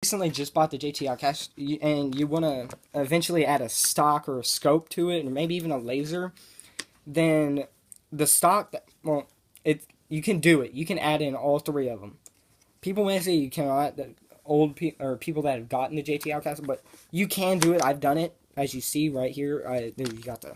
recently just bought the JT OutKast and you want to eventually add a stock or a scope to it, or maybe even a laser, then the stock, well, you can do it. You can add in all three of them. People may say you cannot, or people that have gotten the JT OutKast, but you can do it. I've done it, as you see right here. You got the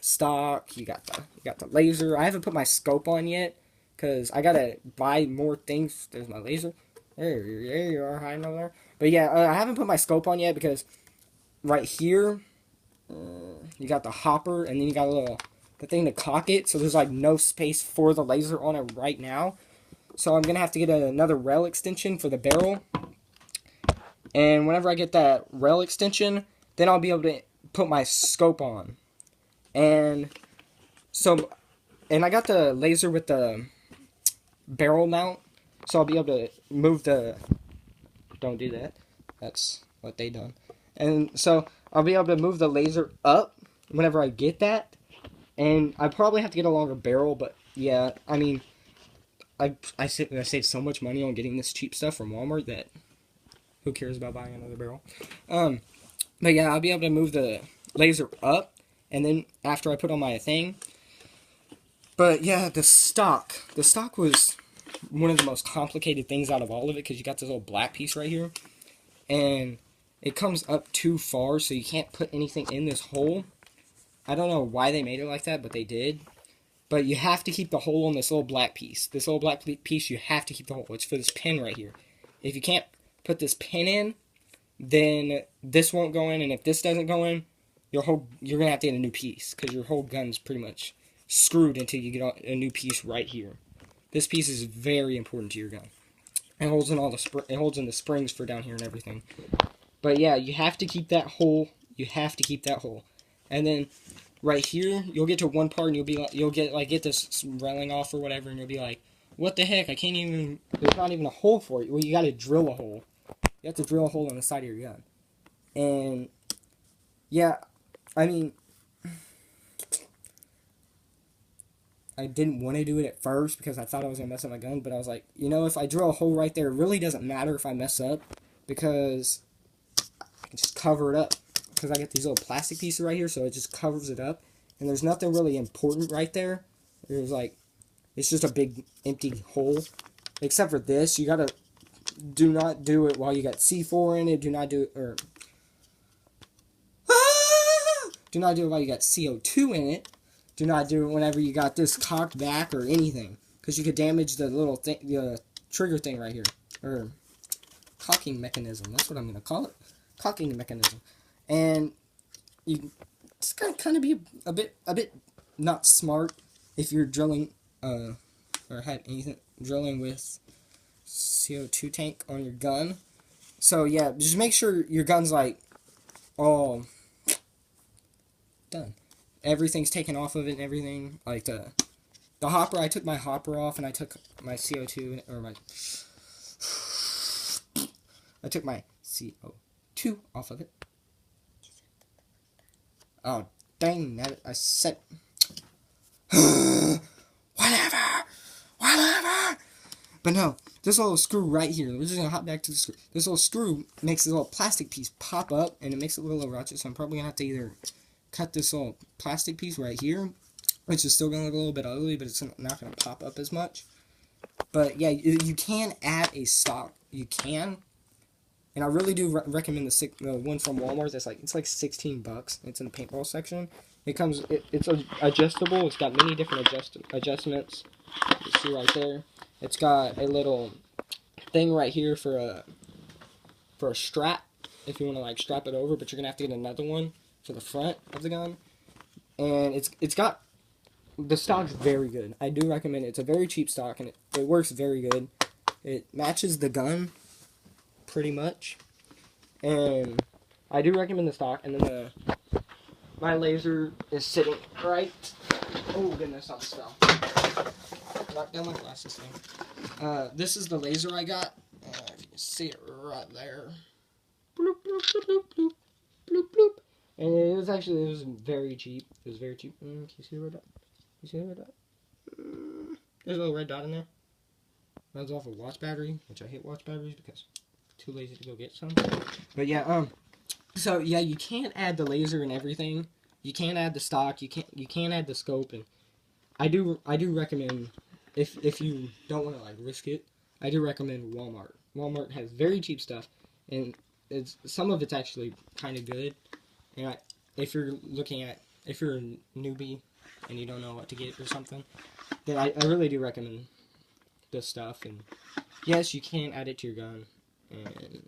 stock, you got the laser. I haven't put my scope on yet because I gotta buy more things. There's my laser. There you are, hiding over there. But yeah, I haven't put my scope on yet because right here, you got the hopper, and then you got the thing to cock it. So there's like no space for the laser on it right now. So I'm gonna have to get another rail extension for the barrel. And whenever I get that rail extension, then I'll be able to put my scope on. And so, and I got the laser with the barrel mount, so I'll be able to move the, don't do that, that's what they done. And so I'll be able to move the laser up whenever I get that, and I probably have to get a longer barrel, but yeah, I mean, I saved so much money on getting this cheap stuff from Walmart that who cares about buying another barrel. But yeah, I'll be able to move the laser up, and then after I put on my thing. But yeah, the stock was one of the most complicated things out of all of it, because you got this little black piece right here, and it comes up too far, so you can't put anything in this hole. I don't know why they made it like that, but they did. But you have to keep the hole on this little black piece. This little black piece, you have to keep the hole. It's for this pin right here. If you can't put this pin in, then this won't go in, and if this doesn't go in, you're gonna have to get a new piece, because your whole gun's pretty much screwed until you get a new piece right here. This piece is very important to your gun. It holds in the springs for down here and everything. But yeah, you have to keep that hole. You have to keep that hole. And then right here, you'll get to one part and you'll get this railing off or whatever, and you'll be like, what the heck? I can't even. There's not even a hole for it. Well, you got to drill a hole. You have to drill a hole in the side of your gun. And yeah, I mean, I didn't want to do it at first because I thought I was going to mess up my gun, but I was like, you know, if I drill a hole right there, it really doesn't matter if I mess up, because I can just cover it up, because I got these little plastic pieces right here, so it just covers it up, and there's nothing really important right there. There's like, it's just a big empty hole, except for this. You got to do not do it while you got C4 in it. Do not do it, or do not do it while you got CO2 in it. Do not do it whenever you got this cocked back or anything, because you could damage the little thing, the trigger thing right here, or cocking mechanism. That's what I'm gonna call it, cocking mechanism. And it's gonna kind of be a bit not smart if you're drilling or had anything drilling with CO2 tank on your gun. So yeah, just make sure your gun's like all done. Everything's taken off of it and everything. Like the hopper, I took my hopper off, and I took my CO2, or I took my CO2 off of it. Oh, dang that, I said, whatever. But no, this little screw right here, we're just going to hop back to the screw. This little screw makes this little plastic piece pop up, and it makes it a little ratchet, so I'm probably going to have to either cut this little plastic piece right here, which is still going to look a little bit ugly, but it's not going to pop up as much. But yeah, you can add a stock. You can. And I really do recommend the one from Walmart. It's like $16. It's in the paintball section. It's adjustable. It's got many different adjustments. You see right there. It's got a little thing right here for a strap, if you want to like strap it over, but you're gonna have to get another one for the front of the gun. And it's got, the stock's very good. I do recommend it. It's a very cheap stock, and it works very good. It matches the gun pretty much, and I do recommend the stock. And then my laser is sitting right, oh goodness, I almost fell. Knock down my glasses thing. This is the laser I got. If you can see it right there. Bloop, bloop, bloop, bloop, bloop, bloop. And it was very cheap. It was very cheap. Can you see the red dot? You see the red dot? There's a little red dot in there. Runs off a watch battery, which I hate watch batteries because too lazy to go get some. But yeah, so yeah, you can't add the laser and everything. You can't add the stock. You can't add the scope. And I do recommend, if you don't want to like risk it, I do recommend Walmart. Walmart has very cheap stuff, and some of it's actually kind of good. And if you're a newbie and you don't know what to get or something, then I really do recommend this stuff. And yes, you can add it to your gun, and